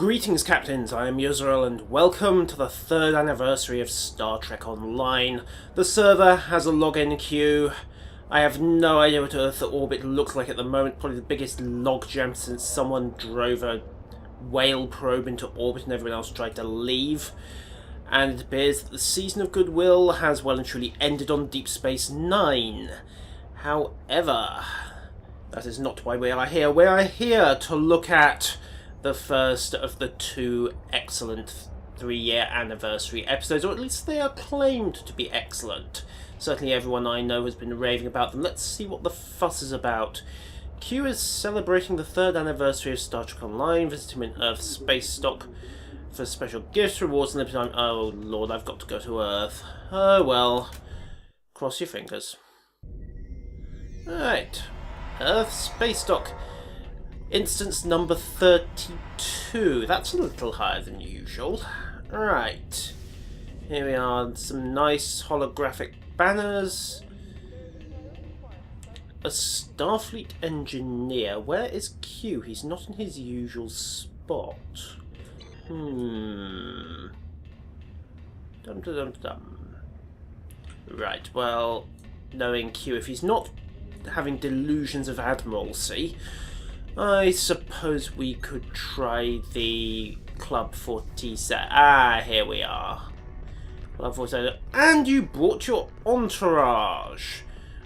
Greetings, Captains. I am Yuzurel, and welcome to the 3rd anniversary of Star Trek Online. The server has a login queue. I have no idea what Earth orbit looks like at the moment. Probably the biggest logjam since someone drove a whale probe into orbit and everyone else tried to leave. And it appears that the season of goodwill has well and truly ended on Deep Space Nine. However, that is not why we are here. We are here to look at the first of the 2 excellent 3-year anniversary episodes, or at least they are claimed to be excellent. Certainly everyone I know has been raving about them. Let's see what the fuss is about. Q is celebrating the 3rd anniversary of Star Trek Online, visiting in Earth's space stock for special gifts, rewards, and limited time. Oh lord, I've got to go to Earth. Oh well. Cross your fingers. Alright. Earth space stock. Instance number 32. That's a little higher than usual. Right. Here we are. Some nice holographic banners. A Starfleet engineer. Where is Q? He's not in his usual spot. Dum dum dum dum. Right, well, knowing Q, if he's not having delusions of admiralty, I suppose we could try the Club 47. Ah, here we are. Club 47. And you brought your entourage.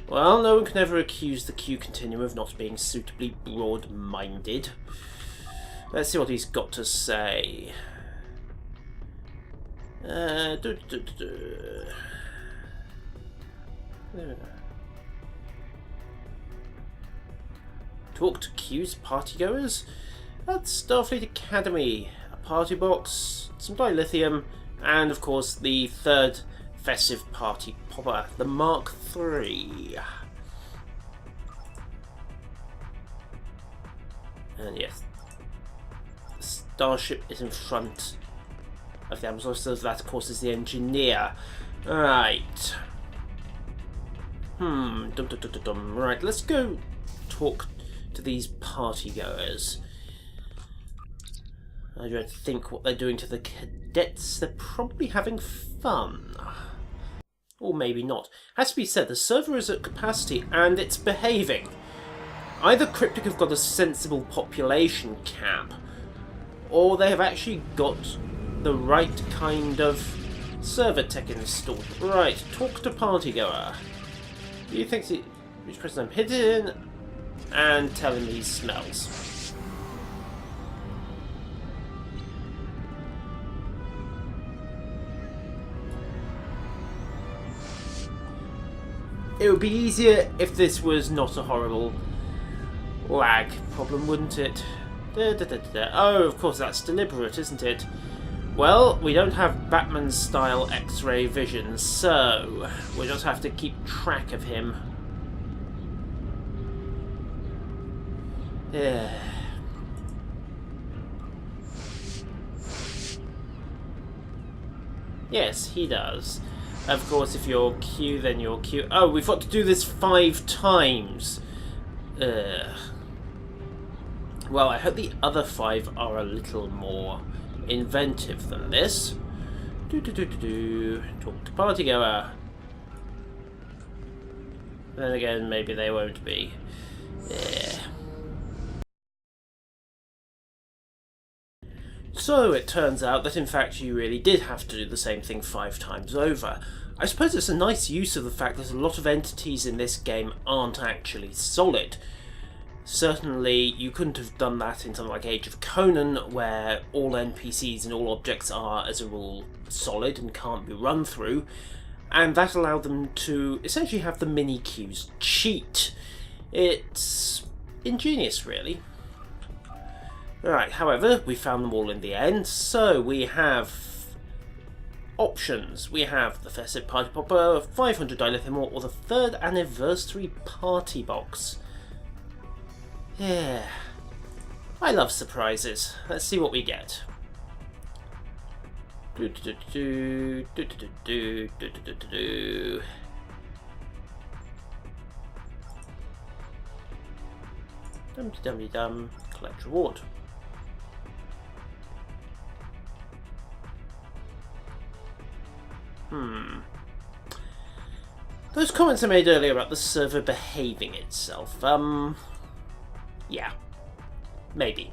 Well, no one can ever accuse the Q Continuum of not being suitably broad-minded. Let's see what he's got to say. Talk to Q's partygoers at Starfleet Academy. A party box, some dilithium, and of course the 3rd festive party popper, the Mark III. And yes, the starship is in front of the Amazon, so that of course is the engineer. Right. Right, let's go talk to these partygoers. I don't think what they're doing to the cadets. They're probably having fun. Or maybe not. Has to be said, the server is at capacity and it's behaving. Either Cryptic have got a sensible population cap, or they have actually got the right kind of server tech installed. Right, talk to partygoer. Do you think which person I'm hitting? And tell him he smells. It would be easier if this was not a horrible lag problem, wouldn't it? Oh, of course that's deliberate, isn't it? Well, we don't have Batman-style X-ray vision, so we just have to keep track of him. Yeah. Yes, he does. Of course, if you're Q, then you're Q. Oh, we've got to do this 5 times. Well, I hope the other 5 are a little more inventive than this. Talk to partygoer. Then again, maybe they won't be. Yeah. So it turns out that in fact you really did have to do the same thing 5 times over. I suppose it's a nice use of the fact that a lot of entities in this game aren't actually solid. Certainly you couldn't have done that in something like Age of Conan, where all NPCs and all objects are, as a rule, solid and can't be run through, and that allowed them to essentially have the mini-Qs cheat. It's ingenious, really. Right, however, we found them all in the end, so we have options. We have the Festive Party Popper, 500 dilithium ore, or the 3rd anniversary party box. Yeah, I love surprises. Let's see what we get. Dum-de-dum-de-dum. Collect reward. Those comments I made earlier about the server behaving itself, yeah. Maybe.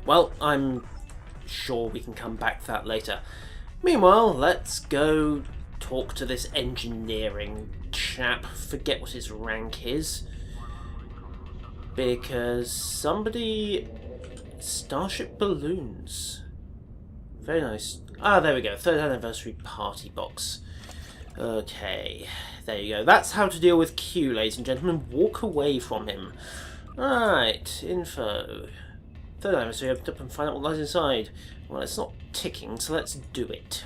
Well, I'm sure we can come back to that later. Meanwhile, let's go talk to this engineering chap. Forget what his rank is. Because somebody... Starship balloons. Very nice. Ah, there we go. 3rd anniversary party box. Okay, there you go. That's how to deal with Q, ladies and gentlemen. Walk away from him. Right, info. 3rd anniversary, open up and find out what lies inside. Well, it's not ticking, so let's do it.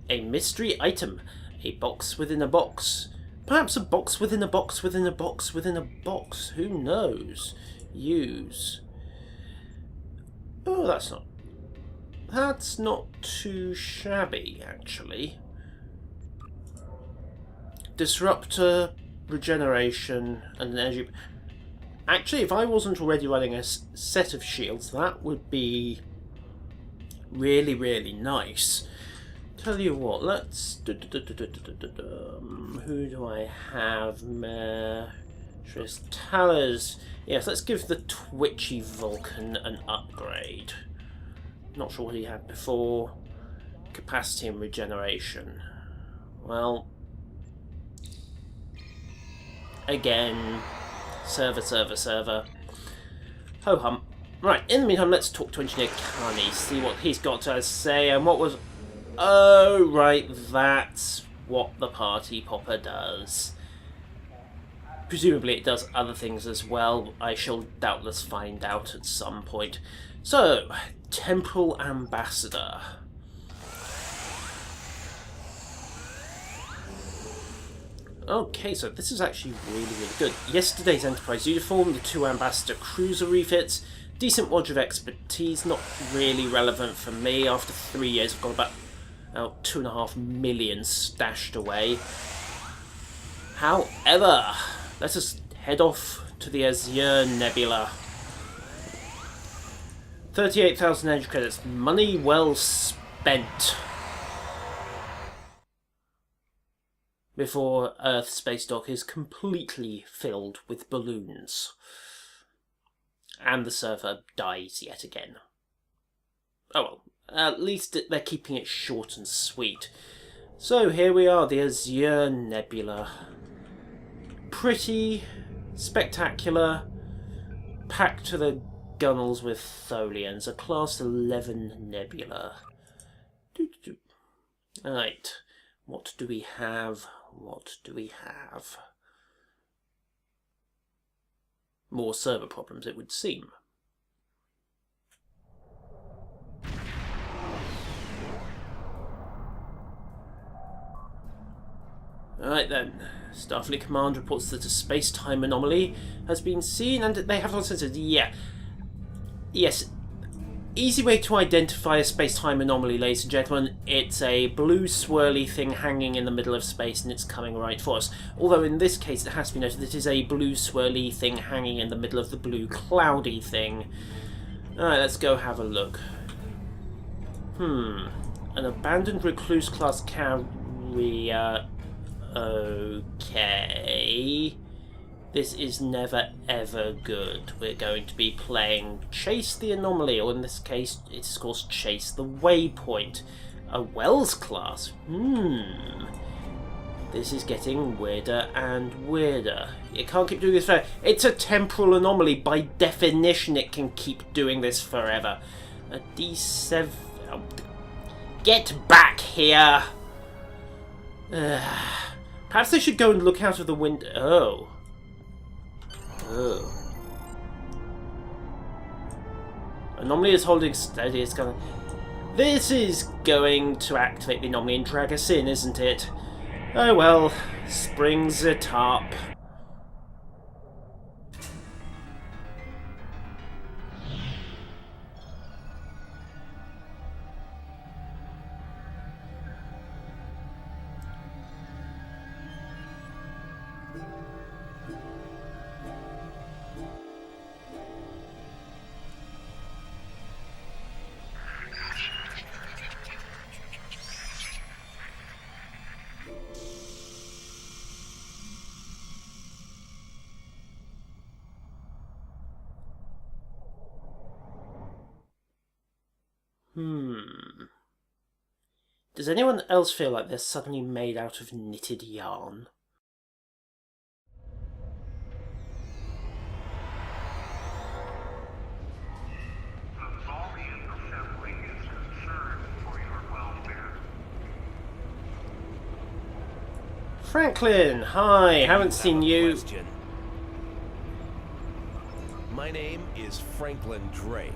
A mystery item. A box within a box. Perhaps a box within a box within a box within a box. Who knows? Use. Oh, that's not too shabby, actually. Disruptor, regeneration, and an energy... Actually, if I wasn't already running a set of shields, that would be really, really nice. Tell you what, let's... Who do I have? Tris Talers. Yes, let's give the Twitchy Vulcan an upgrade. Not sure what he had before. Capacity and regeneration. Well... Again... Server. Ho-hum. Right, in the meantime, let's talk to Engineer Kani, see what he's got to say, and what was... Oh, right, that's what the party popper does. Presumably it does other things as well. I shall doubtless find out at some point. So, Temporal Ambassador. Okay, so this is actually really, really good. Yesterday's Enterprise uniform, the 2 Ambassador cruiser refits, decent wodge of expertise, not really relevant for me. After 3 years, I've got about 2.5 million stashed away. However, let us head off to the Azure Nebula. 38,000 energy credits, money well spent. Before Earth Space Dock is completely filled with balloons. And the server dies yet again. Oh well, at least they're keeping it short and sweet. So here we are, the Azure Nebula. Pretty, spectacular, packed to the gunnels with Tholians, a Class 11 Nebula. Right, what do we have? What do we have? More server problems, it would seem. Alright then, Starfleet Command reports that a space-time anomaly has been seen, and they have not said, yeah. Yes, easy way to identify a space-time anomaly, ladies and gentlemen. It's a blue swirly thing hanging in the middle of space, and it's coming right for us. Although in this case it has to be noted that it is a blue swirly thing hanging in the middle of the blue cloudy thing. Alright, let's go have a look. An abandoned recluse class carrier. Okay. This is never ever good. We're going to be playing Chase the Anomaly, or in this case, it's of course Chase the Waypoint. A Wells class. This is getting weirder and weirder. You can't keep doing this forever. It's a temporal anomaly. By definition, it can keep doing this forever. A D7... Oh, get back here! Perhaps they should go and look out of the window. Oh. Anomaly is holding steady. It's gonna... This is going to activate the anomaly and drag us in, isn't it? Oh well. Springs it up. Does anyone else feel like they're suddenly made out of knitted yarn? Franklin, hi, haven't seen you. Question. My name is Franklin Drake.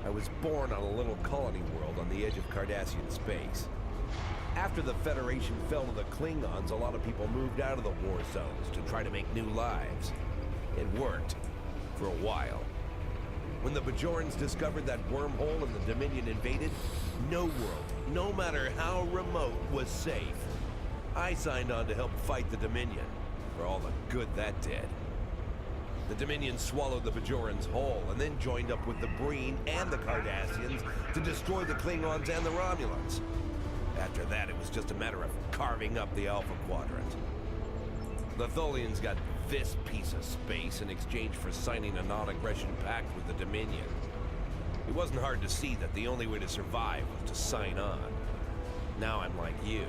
I was born on a little colony world on the edge of Cardassian space. After the Federation fell to the Klingons, a lot of people moved out of the war zones to try to make new lives. It worked. For a while. When the Bajorans discovered that wormhole and the Dominion invaded, no world, no matter how remote, was safe. I signed on to help fight the Dominion, for all the good that did. The Dominion swallowed the Bajorans whole, and then joined up with the Breen and the Cardassians to destroy the Klingons and the Romulans. After that, it was just a matter of carving up the Alpha Quadrant. The Tholians got this piece of space in exchange for signing a non-aggression pact with the Dominion. It wasn't hard to see that the only way to survive was to sign on. Now I'm like you.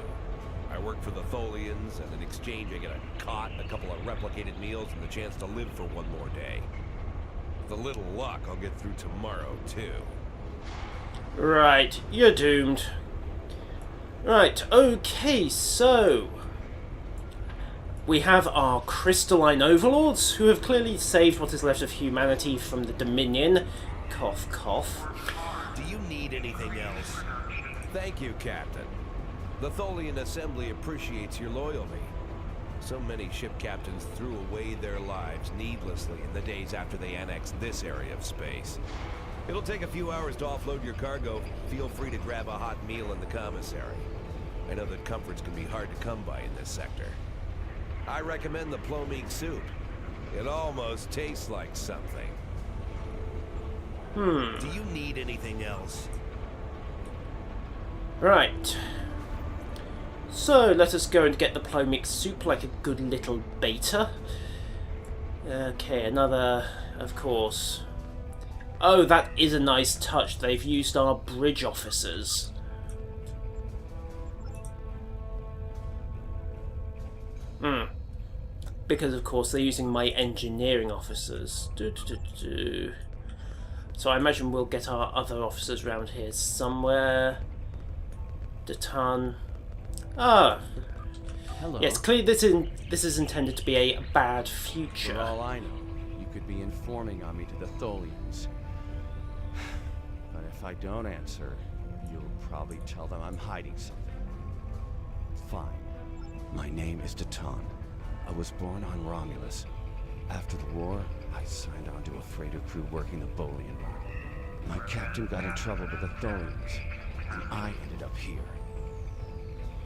I work for the Tholians, and in exchange I get a cot, a couple of replicated meals, and the chance to live for one more day. With a little luck, I'll get through tomorrow, too. Right, you're doomed. Right, okay, so... we have our crystalline overlords, who have clearly saved what is left of humanity from the Dominion. Cough, cough. Do you need anything else? Thank you, Captain. The Tholian Assembly appreciates your loyalty. So many ship captains threw away their lives needlessly in the days after they annexed this area of space. It'll take a few hours to offload your cargo. Feel free to grab a hot meal in the commissary. I know that comforts can be hard to come by in this sector. I recommend the plomeek soup. It almost tastes like something. Do you need anything else? Right. So, let us go and get the plomeek soup like a good little beta. Okay, another, of course. Oh, that is a nice touch. They've used our bridge officers. Because, of course, they're using my engineering officers. So I imagine we'll get our other officers around here somewhere. Detan. Ah. Hello. Yes, clearly this is intended to be a bad future. For all I know, you could be informing on me to the Tholians. But if I don't answer, you'll probably tell them I'm hiding something. Fine. My name is Detan. I was born on Romulus. After the war, I signed on to a freighter crew working the Bolian line. My captain got in trouble with the Tholians, and I ended up here.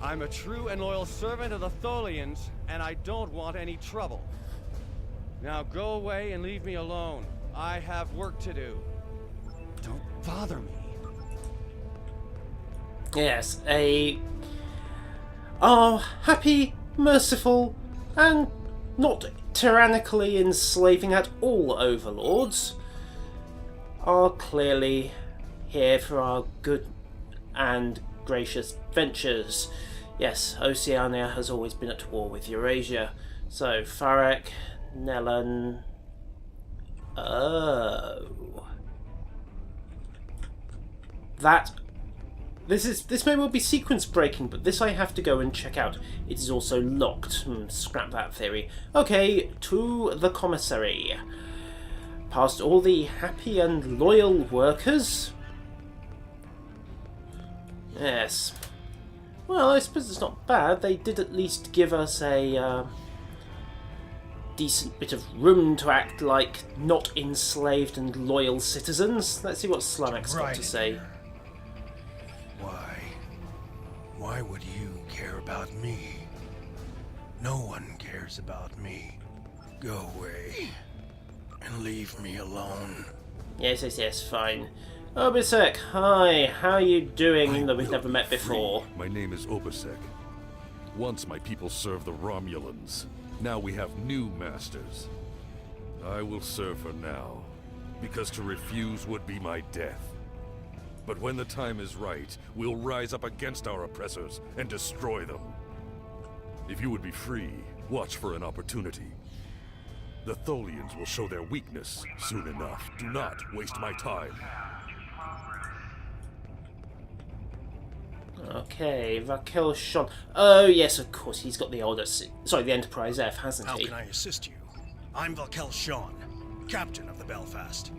I'm a true and loyal servant of the Tholians, and I don't want any trouble. Now go away and leave me alone. I have work to do. Don't bother me. Yes, happy, merciful, and not tyrannically enslaving at all overlords are clearly here for our good and gracious ventures. Yes, Oceania has always been at war with Eurasia. So, Farek, Nellan... Oh... This may well be sequence breaking, but this I have to go and check out. It is also locked. Scrap that theory. Okay, to the commissary. Past all the happy and loyal workers. Yes. Well, I suppose it's not bad. They did at least give us a decent bit of room to act like not enslaved and loyal citizens. Let's see what Slamek's got to say. Why would you care about me? No one cares about me. Go away and leave me alone. Yes, fine. Obisek, hi, how are you doing, even though we've never met before? My name is Obisek. Once my people served the Romulans. Now we have new masters. I will serve for now, because to refuse would be my death. But when the time is right, we'll rise up against our oppressors and destroy them. If you would be free, watch for an opportunity. The Tholians will show their weakness soon enough. Do not waste my time. Okay, Raquel Sean. Oh yes, of course, he's got the the Enterprise F, hasn't How he? can I assist you? I'm Valkel Sean, captain of the Belfast.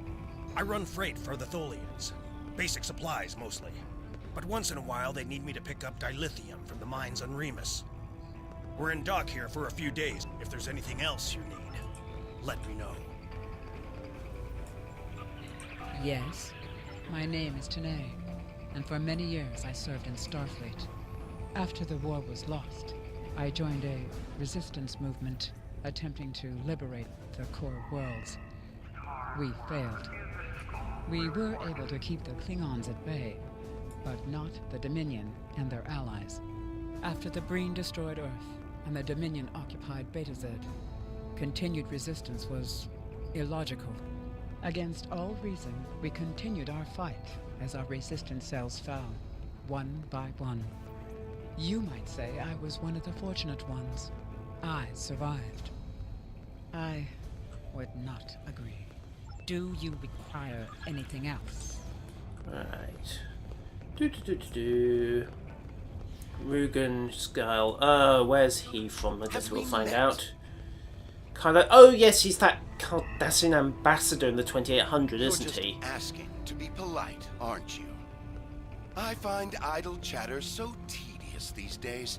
I run freight for the Tholians. Basic supplies, mostly. But once in a while, they need me to pick up dilithium from the mines on Remus. We're in dock here for a few days. If there's anything else you need, let me know. Yes, my name is Tanae, and for many years I served in Starfleet. After the war was lost, I joined a resistance movement attempting to liberate the core worlds. We failed. We were able to keep the Klingons at bay, but not the Dominion and their allies. After the Breen destroyed Earth and the Dominion occupied Beta Z, continued resistance was illogical. Against all reason, we continued our fight as our resistance cells fell, one by one. You might say I was one of the fortunate ones. I survived. I would not agree. Do you require anything else? Right. Rugen Skyle. Where's he from? I guess we'll find out. Kind of. Oh yes, he's that Cardassian ambassador in the 2800, isn't he? You're just asking to be polite, aren't you? I find idle chatter so tedious these days.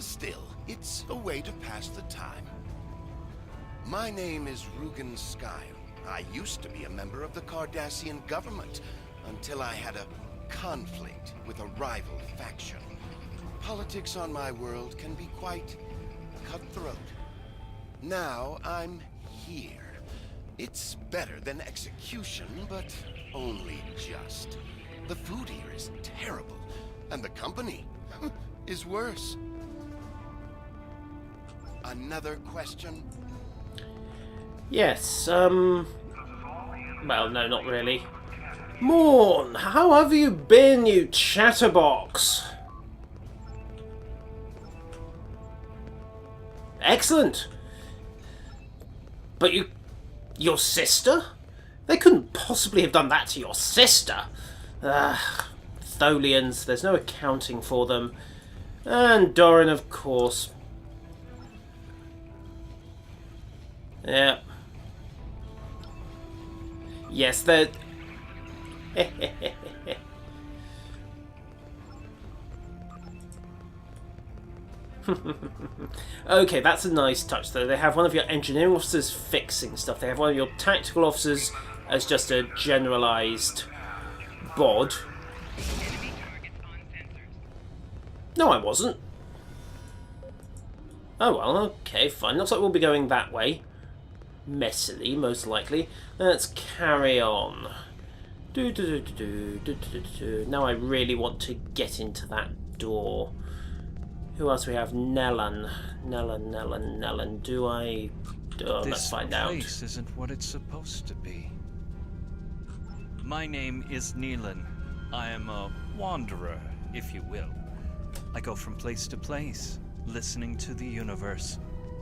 Still, it's a way to pass the time. My name is Rugen Skyle. I used to be a member of the Cardassian government until I had a conflict with a rival faction. Politics on my world can be quite cutthroat. Now I'm here. It's better than execution, but only just. The food here is terrible, and the company is worse. Another question? Yes, well, no, not really. Morn, how have you been, you chatterbox? Excellent. But your sister? They couldn't possibly have done that to your sister. Tholians, there's no accounting for them. And Doran, of course. Yeah. Yes, they're... Okay, that's a nice touch though. They have one of your engineering officers fixing stuff. They have one of your tactical officers as just a generalised bod. No, I wasn't. Oh well, okay, fine. Looks like we'll be going that way. Messily, most likely. Let's carry on. Now I really want to get into that door. Who else we have? Nellan. Do I... let's find out. This place isn't what it's supposed to be. My name is Neelan. I am a wanderer, if you will. I go from place to place, listening to the universe,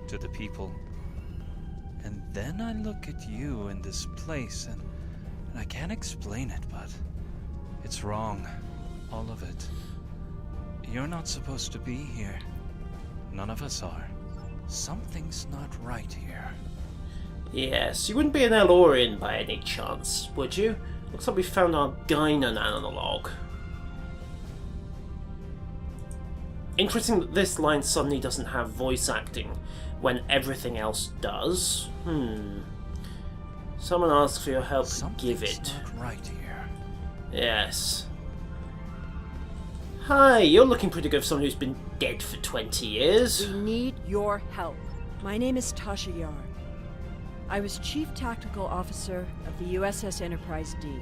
to the people. And then I look at you in this place, and I can't explain it, but it's wrong. All of it. You're not supposed to be here. None of us are. Something's not right here. Yes, you wouldn't be an Elorian by any chance, would you? Looks like we found our Guinan analog. Interesting that this line suddenly doesn't have voice acting when everything else does. Someone asks for your help, give it. Something's not right here. Yes. Hi, you're looking pretty good for someone who's been dead for 20 years. We need your help. My name is Tasha Yar. I was Chief Tactical Officer of the USS Enterprise D.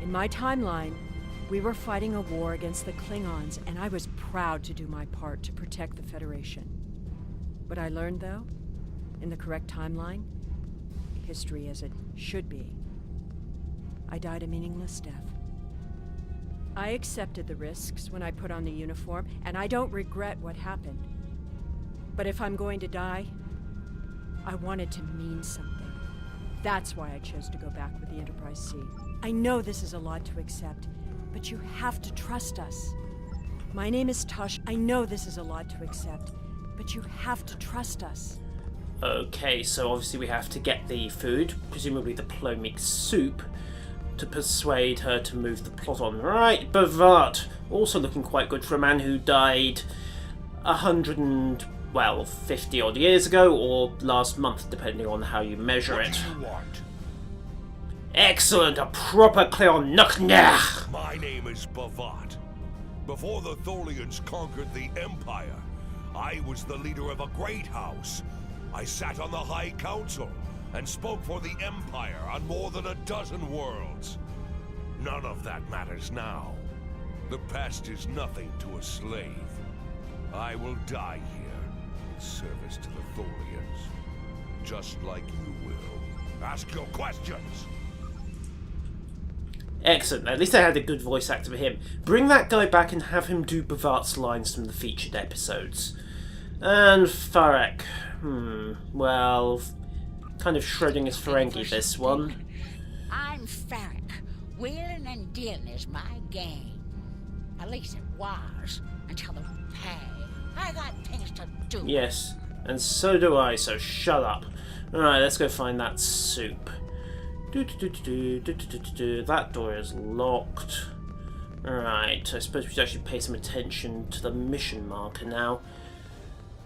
In my timeline, we were fighting a war against the Klingons, and I was proud to do my part to protect the Federation. What I learned, though, in the correct timeline, history as it should be, I died a meaningless death. I accepted the risks when I put on the uniform, and I don't regret what happened. But if I'm going to die, I want it to mean something. That's why I chose to go back with the Enterprise C. I know this is a lot to accept, but you have to trust us. My name is Tosh. I know this is a lot to accept, but you have to trust us. Okay, so obviously we have to get the food, presumably the plomic soup, to persuade her to move the plot on. Right, Bavart, also looking quite good for a man who died 50 odd years ago, or last month, depending on how you measure it. What do you want? Excellent, a proper Cleon Nuknach! My name is Bavart. Before the Tholians conquered the Empire, I was the leader of a great house. I sat on the High Council and spoke for the Empire on more than a dozen worlds. None of that matters now. The past is nothing to a slave. I will die here in service to the Tholians, just like you will. Ask your questions! Excellent, at least I had a good voice actor for him. Bring that guy back and have him do Bavart's lines from the featured episodes. And Farek. Well, kind of Schrodinger's Ferengi, this one. I'm Farek. Wheeling and dealing is my game. At least it was, until the pay. I got things to do. Yes, and so do I, so shut up. Alright, let's go find that soup. That door is locked. Alright, I suppose we should actually pay some attention to the mission marker now.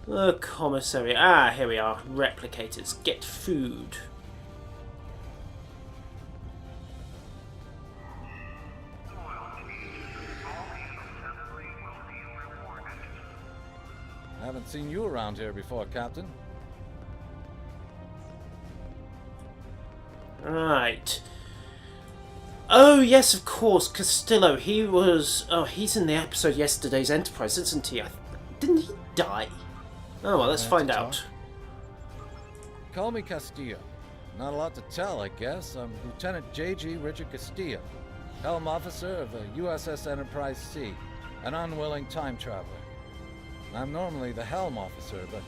The commissary. Ah, here we are. Replicators. Get food. I haven't seen you around here before, Captain. Right. Oh, yes, of course. Castillo. He was... Oh, he's in the episode Yesterday's Enterprise, isn't he? Didn't he die? Oh, well, let's find out. Call me Castillo. Not a lot to tell, I guess. I'm Lieutenant J.G. Richard Castillo, Helm Officer of the USS Enterprise C, an unwilling time traveler. I'm normally the Helm Officer, but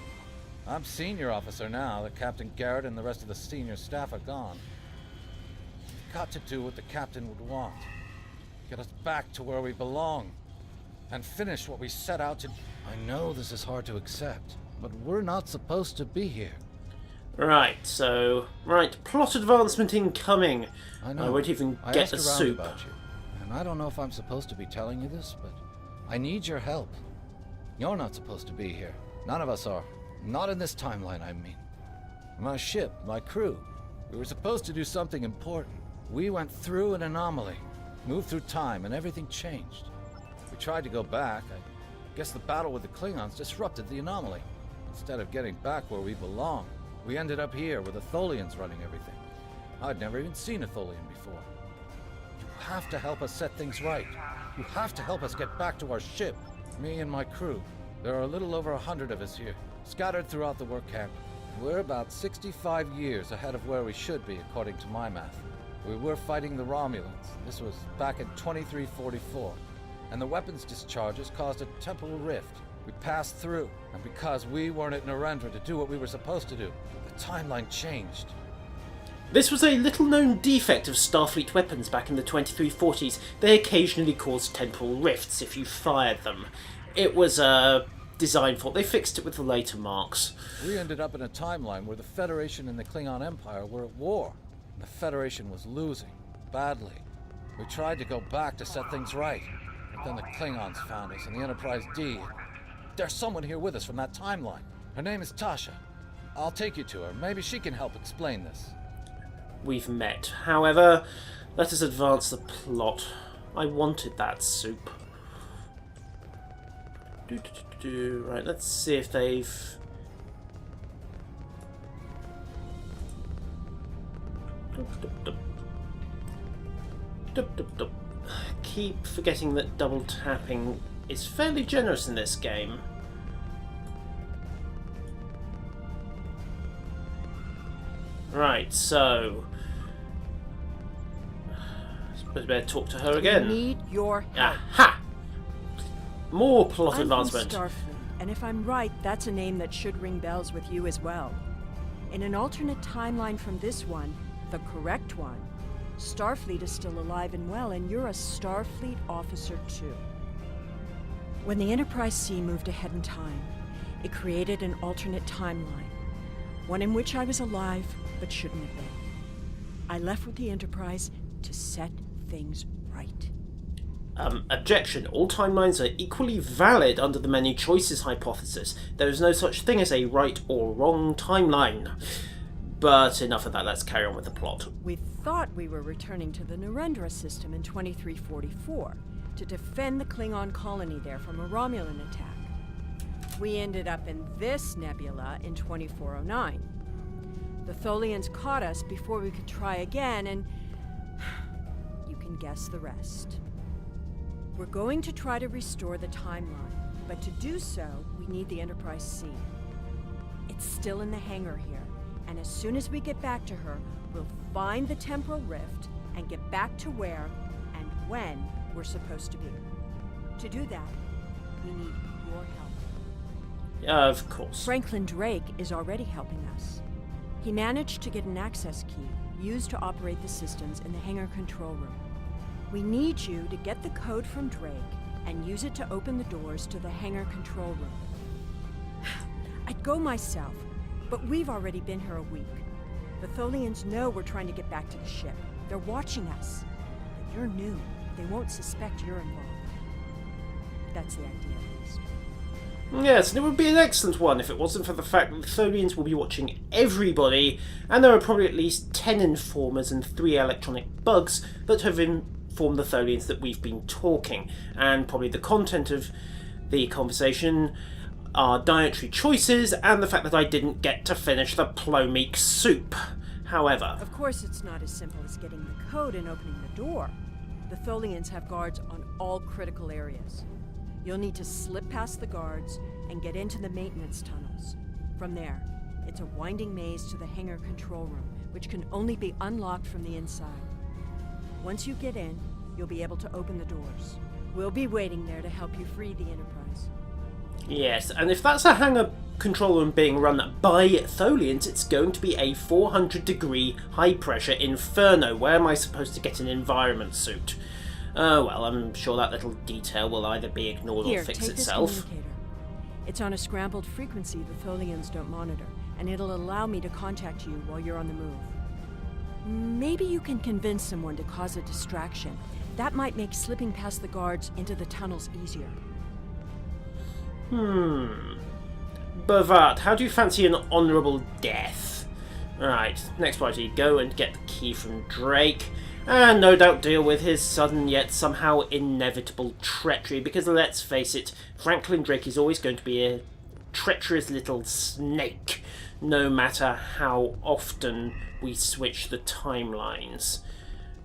I'm Senior Officer now that Captain Garrett and the rest of the senior staff are gone. We've got to do what the Captain would want. Get us back to where we belong. And finish what we set out to... I know this is hard to accept, but we're not supposed to be here. Right, so... Right, plot advancement incoming. I know. I won't even I get asked the around soup. about you, and I don't know if I'm supposed to be telling you this, but I need your help. You're not supposed to be here. None of us are. Not in this timeline, I mean. My ship, my crew, we were supposed to do something important. We went through an anomaly, moved through time, and everything changed. We tried to go back. I guess the battle with the Klingons disrupted the anomaly. Instead of getting back where we belong, we ended up here with the Tholians running everything. I'd never even seen a Tholian before. You have to help us set things right. You have to help us get back to our ship. Me and my crew. There are a little over 100 of us here, scattered throughout the work camp. We're about 65 years ahead of where we should be, according to my math. We were fighting the Romulans. This was back in 2344. And the weapons discharges caused a temporal rift. We passed through, and because we weren't at Narendra to do what we were supposed to do, the timeline changed. This was a little-known defect of Starfleet weapons back in the 2340s. They occasionally caused temporal rifts if you fired them. It was a design fault. They fixed it with the later marks. We ended up in a timeline where the Federation and the Klingon Empire were at war. The Federation was losing, badly. We tried to go back to set things right, but then the Klingons found us and the Enterprise D. There's someone here with us from that timeline. Her name is Tasha. I'll take you to her. Maybe she can help explain this. We've met. However, let us advance the plot. I wanted that soup. Right, let's see if they've... Keep forgetting that double tapping is fairly generous in this game. Right, so... I better talk to her again. We need your help. Aha! More plot I'm advancement. from Starfleet, and if I'm right, that's a name that should ring bells with you as well. In an alternate timeline from this one, the correct one, Starfleet is still alive and well, and you're a Starfleet officer too. When the Enterprise C moved ahead in time, it created an alternate timeline, one in which I was alive but shouldn't have been. I left with the Enterprise to set things right. Objection. All timelines are equally valid under the many choices hypothesis. There is no such thing as a right or wrong timeline. But enough of that, let's carry on with the plot. We thought we were returning to the Narendra system in 2344 to defend the Klingon colony there from a Romulan attack. We ended up in this nebula in 2409. The Tholians caught us before we could try again, and you can guess the rest. We're going to try to restore the timeline, but to do so, we need the Enterprise C. It's still in the hangar here, and as soon as we get back to her, we'll find the temporal rift and get back to where and when we're supposed to be. To do that, we need your help. Of course. Franklin Drake is already helping us. He managed to get an access key used to operate the systems in the hangar control room. We need you to get the code from Drake and use it to open the doors to the hangar control room. I'd go myself, but we've already been here a week. The Tholians know we're trying to get back to the ship. They're watching us. But you're new. They won't suspect you're involved. That's the idea, at least. Yes, and it would be an excellent one if it wasn't for the fact that the Tholians will be watching everybody, and there are probably at least 10 informers and 3 electronic bugs that have informed the Tholians that we've been talking, and probably the content of the conversation are dietary choices and the fact that I didn't get to finish the plomeek soup. However... Of course it's not as simple as getting the code and opening the door. The Tholians have guards on all critical areas. You'll need to slip past the guards and get into the maintenance tunnels. From there, it's a winding maze to the hangar control room, which can only be unlocked from the inside. Once you get in, you'll be able to open the doors. We'll be waiting there to help you free the Enterprise. Yes, and if that's a hangar control room being run by Tholians, it's going to be a 400-degree high-pressure inferno. Where am I supposed to get an environment suit? Oh well, I'm sure that little detail will either be ignored or fix itself. This communicator. It's on a scrambled frequency the Tholians don't monitor, and it'll allow me to contact you while you're on the move. Maybe you can convince someone to cause a distraction. That might make slipping past the guards into the tunnels easier. Bavart, how do you fancy an honourable death? Right, next priority, go and get the key from Drake, and no doubt deal with his sudden yet somehow inevitable treachery, because let's face it, Franklin Drake is always going to be a treacherous little snake, no matter how often we switch the timelines.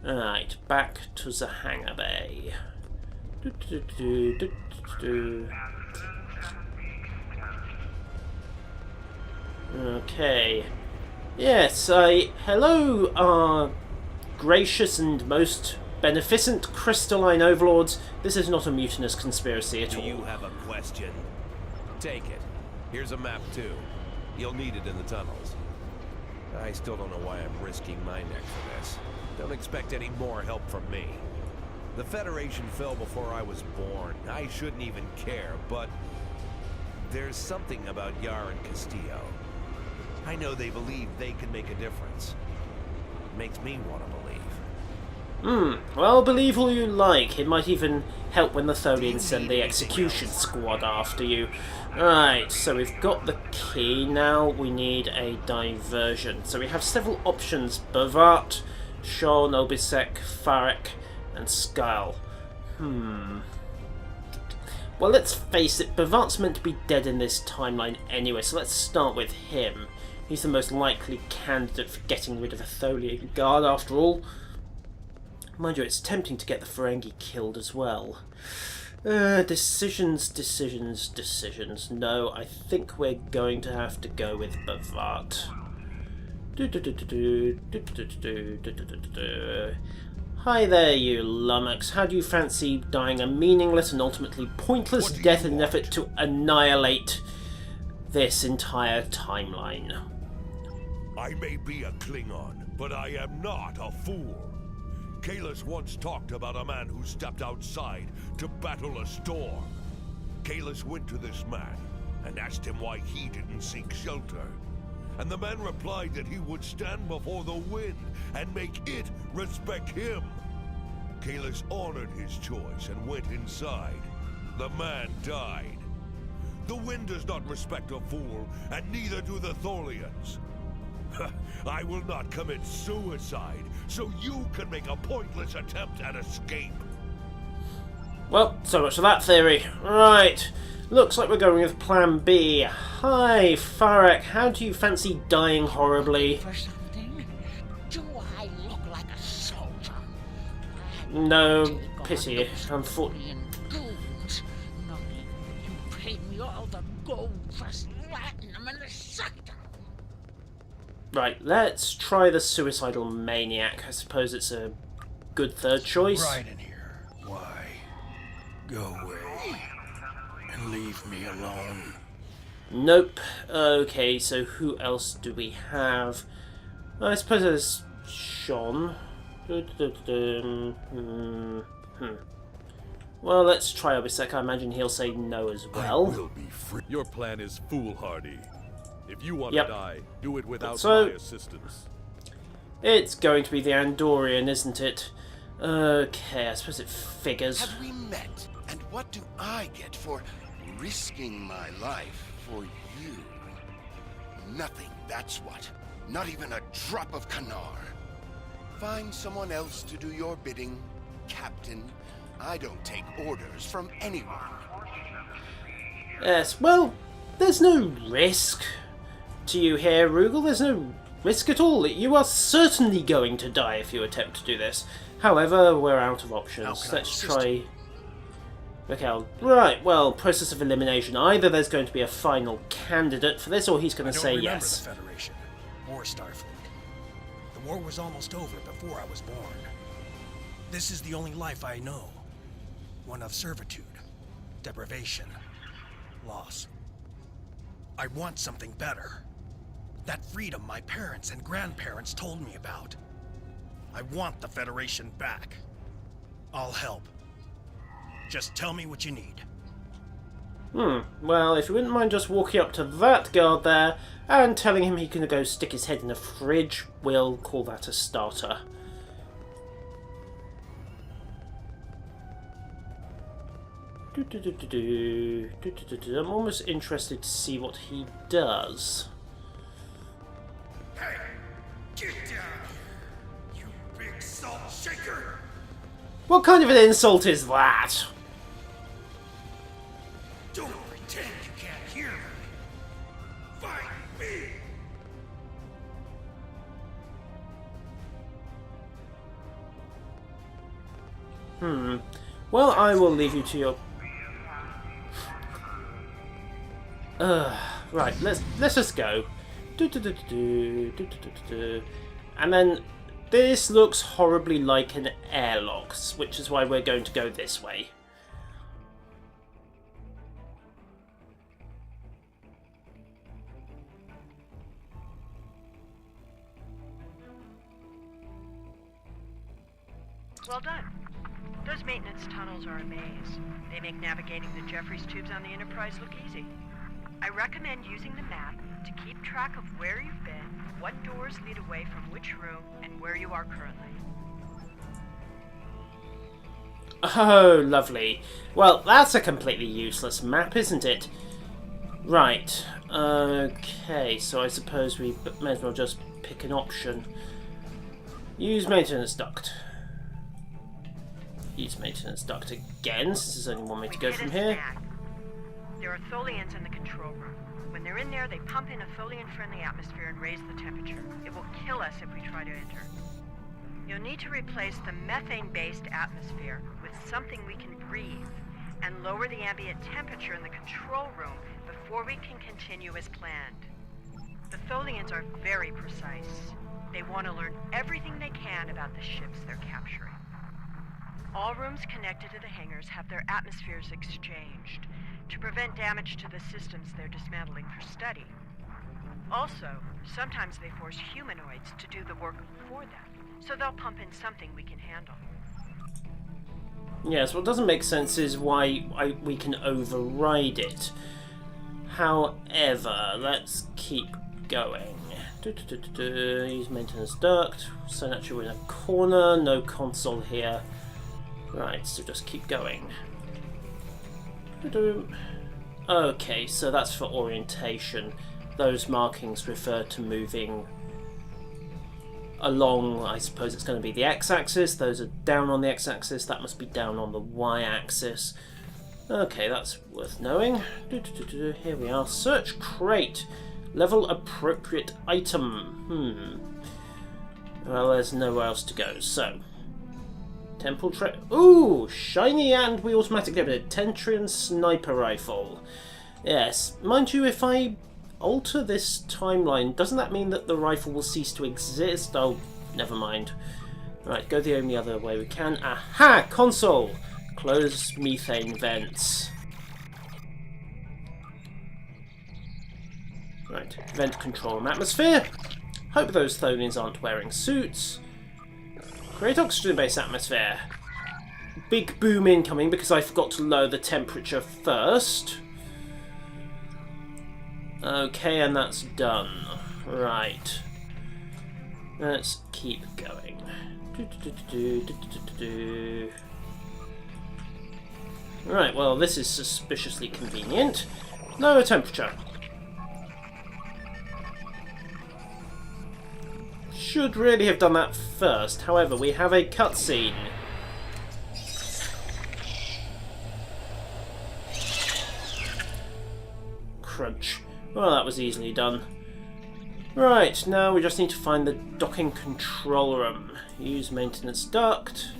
Alright, back to the hangar bay. Okay. Yes, hello, gracious and most beneficent crystalline overlords. This is not a mutinous conspiracy at all. Do you have a question? Take it. Here's a map too. You'll need it in the tunnels. I still don't know why I'm risking my neck for this. Don't expect any more help from me. The Federation fell before I was born. I shouldn't even care, but there's something about Yar and Castillo. I know they believe they can make a difference. It makes me want to believe. Well, believe all you like. It might even help when the Tholians send the execution squad after you. Right, so we've got the key. Now we need a diversion. So we have several options. Bavart, Sean, Obisek, Farek, and Skull. Well, let's face it, Bavart's meant to be dead in this timeline anyway, so let's start with him. He's the most likely candidate for getting rid of a Tholian guard, after all. Mind you, it's tempting to get the Ferengi killed as well. Decisions. No, I think we're going to have to go with Bavart. Hi there, you lummox. How do you fancy dying a meaningless and ultimately pointless death in an effort to annihilate this entire timeline? I may be a Klingon, but I am not a fool. Kahless once talked about a man who stepped outside to battle a storm. Kahless went to this man and asked him why he didn't seek shelter. And the man replied that he would stand before the wind and make it respect him. Kahless honored his choice and went inside. The man died. The wind does not respect a fool, and neither do the Tholians. I will not commit suicide, so you can make a pointless attempt at escape. Well, so much for that theory. Right, looks like we're going with Plan B. Hi, Farrak, how do you fancy dying horribly? For something? Do I look like a soldier? No pity, unfortunately. Goons. No, you paid me all the gold for slatting them in the sector. Right, let's try the suicidal maniac. I suppose it's a good third choice. Right in here. Why? Go away. And leave me alone. Nope. Okay, so who else do we have? I suppose there's Sean. Well, let's try Obisek. I imagine he'll say no as well. I will be free. Your plan is foolhardy. If you want Yep. to die, do it without So- my assistance. It's going to be the Andorian, isn't it? Okay, I suppose it figures. Have we met? And what do I get for risking my life for you? Nothing, that's what. Not even a drop of Kanar. Find someone else to do your bidding, Captain. I don't take orders from anyone. Yes, well, there's no risk to you here, Rugal. There's no risk at all. You are certainly going to die if you attempt to do this. However, we're out of How options. can I Let's assist try... Okay, right, well, process of elimination. Either there's going to be a final candidate for this, or he's going I to don't say remember yes. the Federation or Starfleet. The war was almost over before I was born. This is the only life I know. One of servitude, deprivation, loss. I want something better. That freedom my parents and grandparents told me about. I want the Federation back. I'll help. Just tell me what you need. Well, if you wouldn't mind just walking up to that guard there and telling him he can go stick his head in the fridge, we'll call that a starter. I'm almost interested to see what he does. Hey! Get down here! You big salt shaker! What kind of an insult is that? Don't pretend you can't hear me! Fight me! Well, I will leave you to your... right, let's just go. And then this looks horribly like an airlock, which is why we're going to go this way. Well done. Those maintenance tunnels are a maze. They make navigating the Jeffries tubes on the Enterprise look easy. I recommend using the map to keep track of where you've been, what doors lead away from which room, and where you are currently. Oh, lovely. Well, that's a completely useless map, isn't it? Right. Okay, so I suppose we may as well just pick an option. Use maintenance duct. Use maintenance duct again, since there's only one way to go from here. There are Tholians in the control room. When they're in there, they pump in a Tholian-friendly atmosphere and raise the temperature. It will kill us if we try to enter. You'll need to replace the methane-based atmosphere with something we can breathe, and lower the ambient temperature in the control room before we can continue as planned. The Tholians are very precise. They want to learn everything they can about the ships they're capturing. All rooms connected to the hangars have their atmospheres exchanged to prevent damage to the systems they're dismantling for study. Also, sometimes they force humanoids to do the work for them, so they'll pump in something we can handle. Yes, what doesn't make sense is why we can override it. However, let's keep going. Use maintenance duct. So naturally we're in a corner, no console here. Right, so just keep going. Okay, so that's for orientation. Those markings refer to moving along, I suppose it's going to be the x-axis. Those are down on the x-axis, that must be down on the y-axis. Okay, that's worth knowing. Here we are. Search crate. Level appropriate item. Well, there's nowhere else to go, so... Temple tray. Ooh! Shiny and we automatically have a Tentrian sniper rifle. Yes. Mind you, if I alter this timeline, doesn't that mean that the rifle will cease to exist? Oh, never mind. Right, go the only other way we can. Aha! Console! Close methane vents. Right, vent control and atmosphere. Hope those Tholians aren't wearing suits. Create oxygen-based atmosphere. Big boom incoming because I forgot to lower the temperature first. Okay, and that's done. Right. Let's keep going. Right, well, this is suspiciously convenient. Lower temperature. Should really have done that first. However, we have a cutscene. Crunch. Well, that was easily done. Right, now we just need to find the docking control room. Use maintenance duct.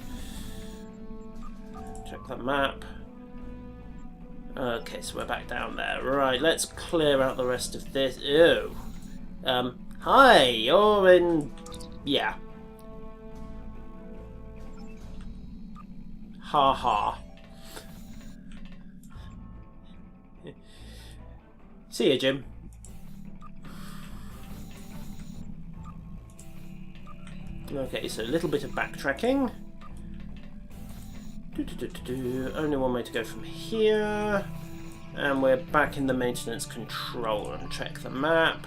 Check the map. Okay, so we're back down there. Right, let's clear out the rest of this. Ew. Hi, you're in... Yeah. Ha ha. See you, Jim. Okay, so a little bit of backtracking. Only one way to go from here. And we're back in the maintenance control room. Check the map.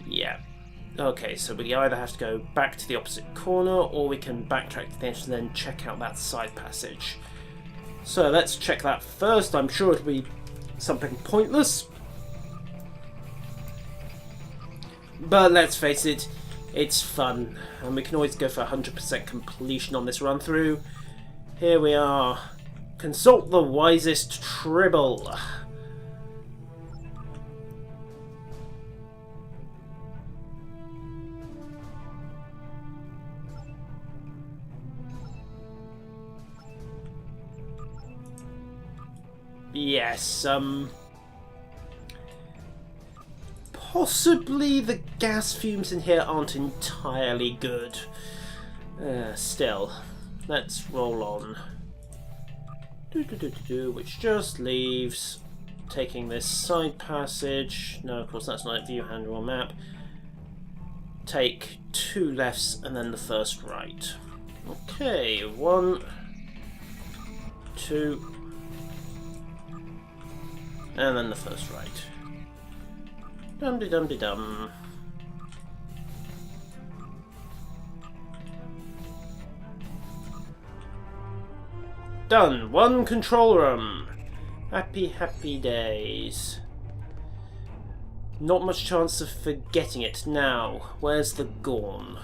Yeah. Okay, so we either have to go back to the opposite corner or we can backtrack to the entrance and then check out that side passage. So let's check that first. I'm sure it'll be something pointless. But let's face it, it's fun. And we can always go for 100% completion on this run through. Here we are. Consult the wisest tribble. Yes, possibly the gas fumes in here aren't entirely good. Still, let's roll on. Which just leaves taking this side passage. No, of course that's not a view handle or map. Take 2 lefts and then the first right. Okay, 1, 2, and then the first right. Dum-de-dum-de-dum. Done! 1 control room! Happy, happy days. Not much chance of forgetting it. Now, where's the Gorn?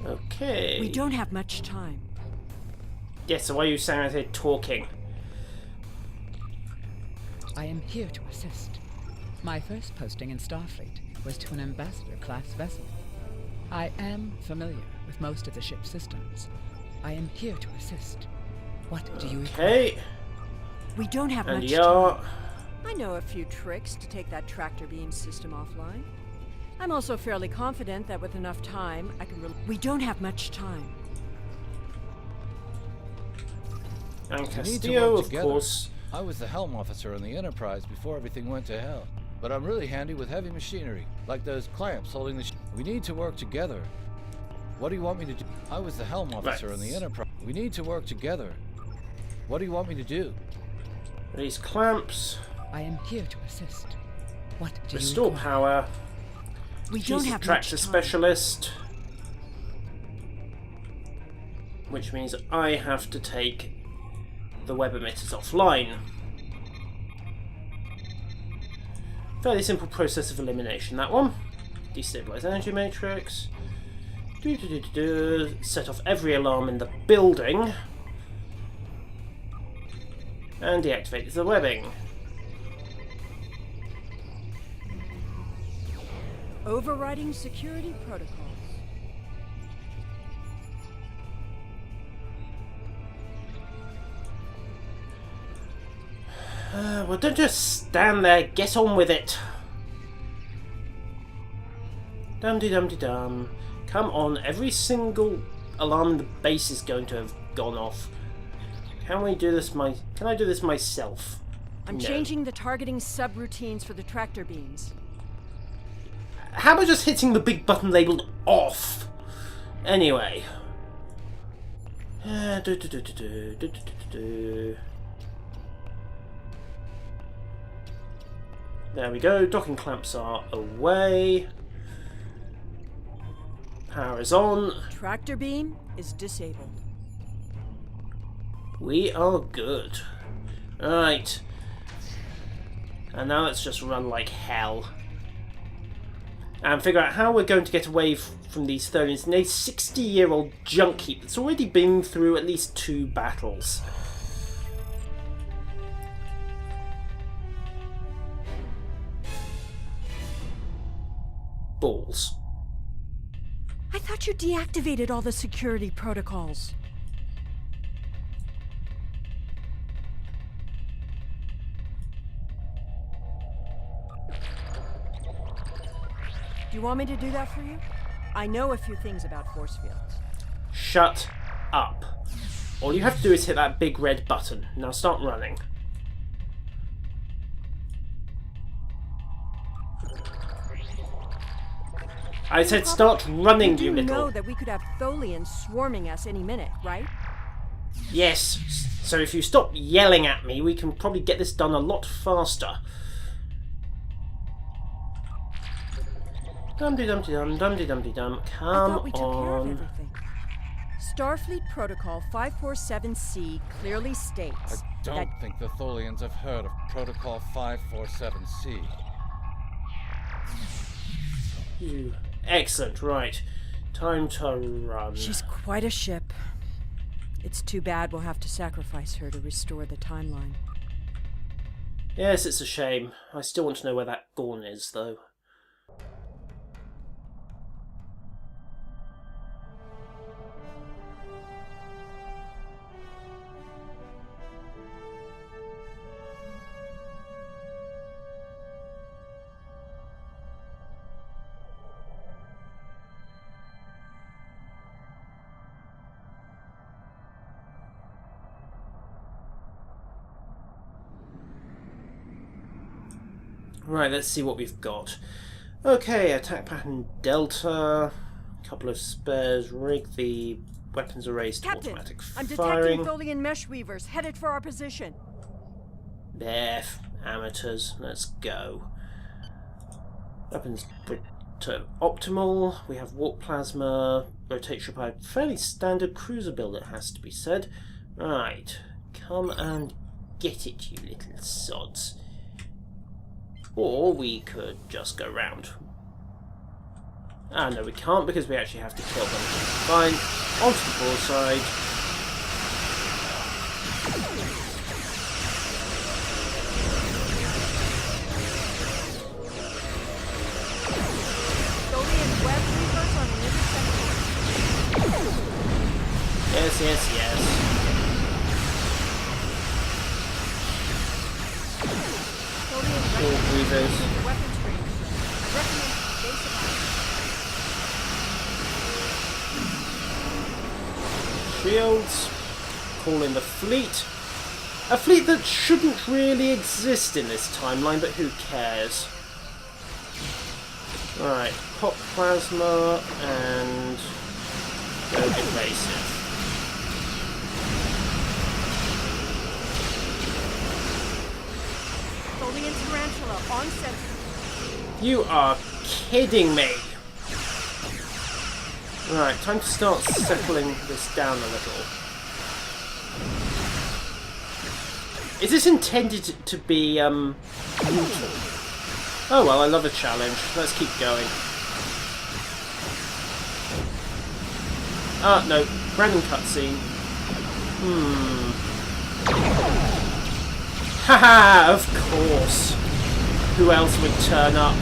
Okay. We don't have much time. Yes, so why are you standing out here talking? I am here to assist. My first posting in Starfleet was to an ambassador-class vessel. I am familiar with most of the ship's systems. I am here to assist. What do you require? Okay. We don't have And much you're... time. I know a few tricks to take that tractor beam system offline. I'm also fairly confident that with enough time, I can we don't have much time. And We need to Castillo, work of together. course. I was the helm officer on the Enterprise before everything went to hell. But I'm really handy with heavy machinery, like those clamps holding the We need to work together. What do you want me to do? I was the helm officer on the Enterprise. We need to work together. What do you want me to do? These clamps. I am here to assist. What do you Restore require? power. We She's don't a have tractor much time. specialist. Which means I have to take the web emitters offline. Fairly simple process of elimination, that one. Destabilize energy matrix. Set off every alarm in the building. And deactivate the webbing. Overriding security protocols. Well, don't just stand there. Get on with it. Dum-de-dum-de-dum. Come on, every single alarm in the base is going to have gone off. Can I do this myself? I'm No. changing the targeting subroutines for the tractor beams. How about just hitting the big button labelled off? Anyway. There we go, docking clamps are away. Power is on. Tractor beam is disabled. We are good. Right. And now let's just run like hell. And figure out how we're going to get away from these Tholians in a 60-year-old junk heap that's already been through at least 2 battles. Balls. I thought you deactivated all the security protocols. Do you want me to do that for you? I know a few things about force fields. Shut up. All you have to do is hit that big red button. Now start running. I said start running, you You do little... know that we could have Tholians swarming us any minute, right? Yes, so if you stop yelling at me, we can probably get this done a lot faster. Dum-de-dum-de-dum, dum-de-dum-de-dum. I Come thought we took care of on. everything. Starfleet Protocol 547C clearly states I don't that think the Tholians have heard of Protocol 547C. Excellent, right. Time to run. she's quite a ship. It's too bad we'll have to sacrifice her to restore the timeline. Yes, it's a shame. I still want to know where that Gorn is, though. Right, let's see what we've got. Okay, attack pattern Delta. Couple of spares. Rig the weapons arrays to Captain, automatic I'm firing. detecting Tholian mesh weavers headed for our position. There, amateurs. Let's go. Weapons to optimal. We have warp plasma. Rotate ship. A fairly standard cruiser build, it has to be said. Right, come and get it, you little sods. Or we could just go round. Ah, no, we can't because we actually have to kill them. Fine. Onto the broadside. Tholian web weavers on an interceptor. Yes, yes, yes. maneuvers. Weapons training. Recommend basic Shields. Call in the fleet. A fleet that shouldn't really exist in this timeline, but who cares? Right, pop plasma and go evasive. Tholian tarantula on sensor. You are kidding me! Right, time to start settling this down a little. Is this intended to be, brutal? Oh well, I love a challenge. Let's keep going. Ah, no. Random cutscene. Haha, of course. Who else would turn up?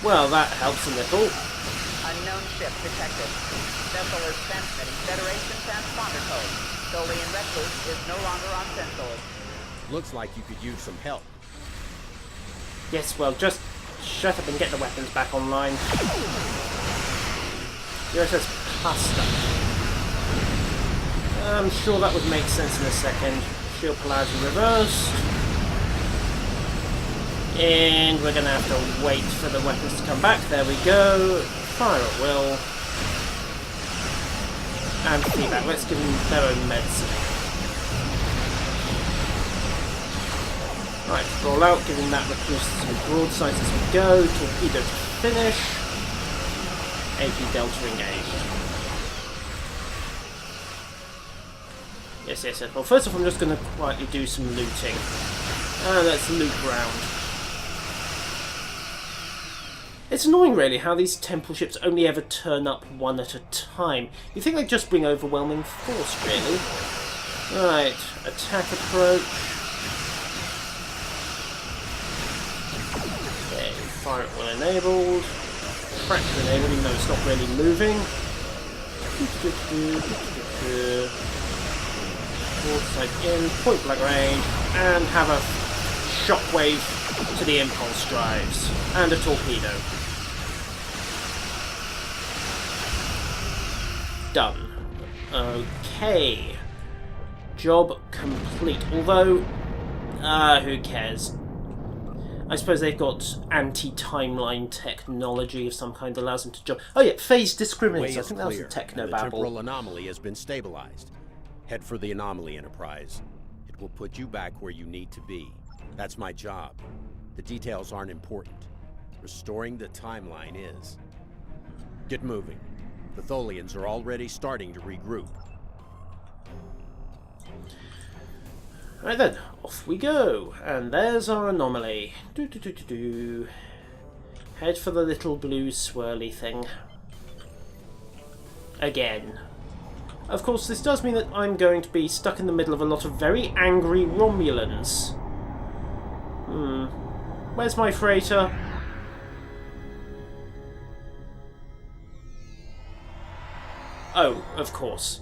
Well, that helps a little. Unknown ship detected. Vessel is transmitting Federation transponder code. Tholian Recluse is no longer on Sensors. Looks like you could use some help. Yes, well, just shut up and get the weapons back online. USS Pasta. I'm sure that would make sense in a second. Shield polarity reversed. And we're going to have to wait for the weapons to come back. There we go. Fire at will. And feedback. Let's give them their own medicine. Right, roll out, giving that recluse some broadsides as we go. Torpedo to finish. AP Delta engaged. Yes. Well, first off, I'm just going to quietly do some looting. And let's loot round. It's annoying, really, how these temple ships only ever turn up one at a time. You think they'd just bring overwhelming force, really? Right, attack approach. Okay, fire at will enabled. Traction enabled, even though it's not really moving. Broadside in, point blank range, and have a shockwave to the impulse drives. And a torpedo. Done. Okay. Job complete. Although, who cares? I suppose they've got anti-timeline technology of some kind that allows them to jump. Oh yeah, phase discrimination. I think that was a The technobabble. temporal anomaly has been stabilized. Head for the anomaly, Enterprise. It will put you back where you need to be. That's my job. The details aren't important. Restoring the timeline is. Get moving. The Tholians are already starting to regroup. Right then, off we go. And there's our anomaly. Head for the little blue swirly thing. Again. Of course, this does mean that I'm going to be stuck in the middle of a lot of very angry Romulans. Where's my freighter? Oh, of course.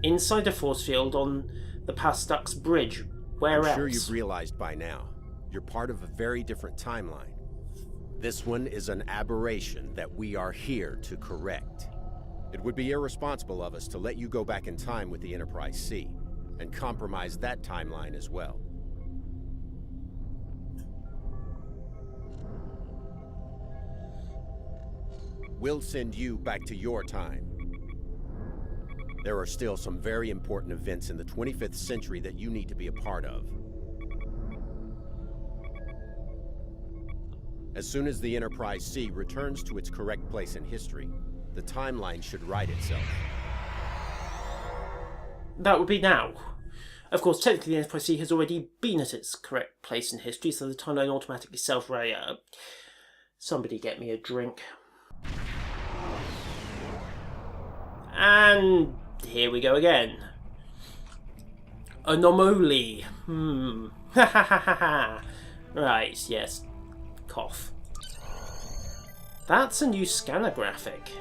Inside a force field on the Pastux Bridge. Where else? I'm sure you've realized by now, you're part of a very different timeline. This one is an aberration that we are here to correct. It would be irresponsible of us to let you go back in time with the Enterprise C, and compromise that timeline as well. We'll send you back to your time. There are still some very important events in the 25th century that you need to be a part of. As soon as the Enterprise C returns to its correct place in history, the timeline should right itself. That would be now. Of course, technically the Enterprise C has already been at its correct place in history, so the timeline automatically self-right. Somebody get me a drink. And here we go again. Anomaly. Ha ha ha ha ha. Right, yes. Cough. That's a new scanner graphic.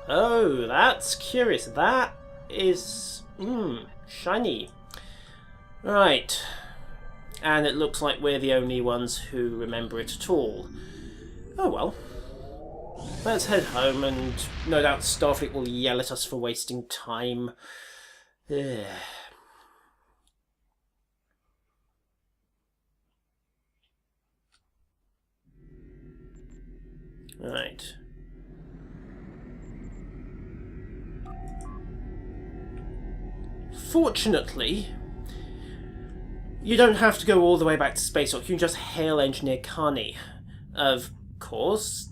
Oh, that's curious. That is... shiny. Right. And it looks like we're the only ones who remember it at all. Oh well. Let's head home, and no doubt Starfleet will yell at us for wasting time. Ugh. Right. Fortunately, you don't have to go all the way back to Space Dock. You can just hail Engineer Carney. Of course,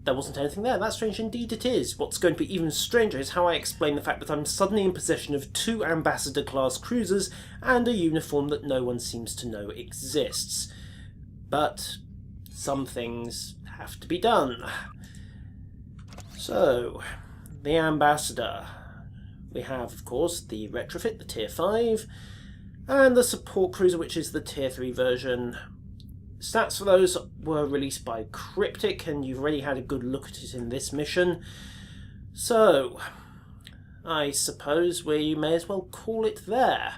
there wasn't anything there. That's strange indeed it is. What's going to be even stranger is how I explain the fact that I'm suddenly in possession of 2 Ambassador-class cruisers and a uniform that no one seems to know exists. But some things have to be done. So, the Ambassador. We have, of course, the retrofit, the Tier 5, and the support cruiser, which is the Tier 3 version. Stats for those were released by Cryptic, and you've already had a good look at it in this mission. So, I suppose we may as well call it there.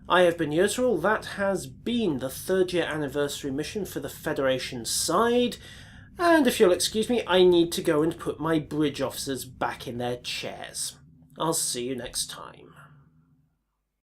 I have been Yurtril. That has been the 3rd year anniversary mission for the Federation side. And if you'll excuse me, I need to go and put my bridge officers back in their chairs. I'll see you next time.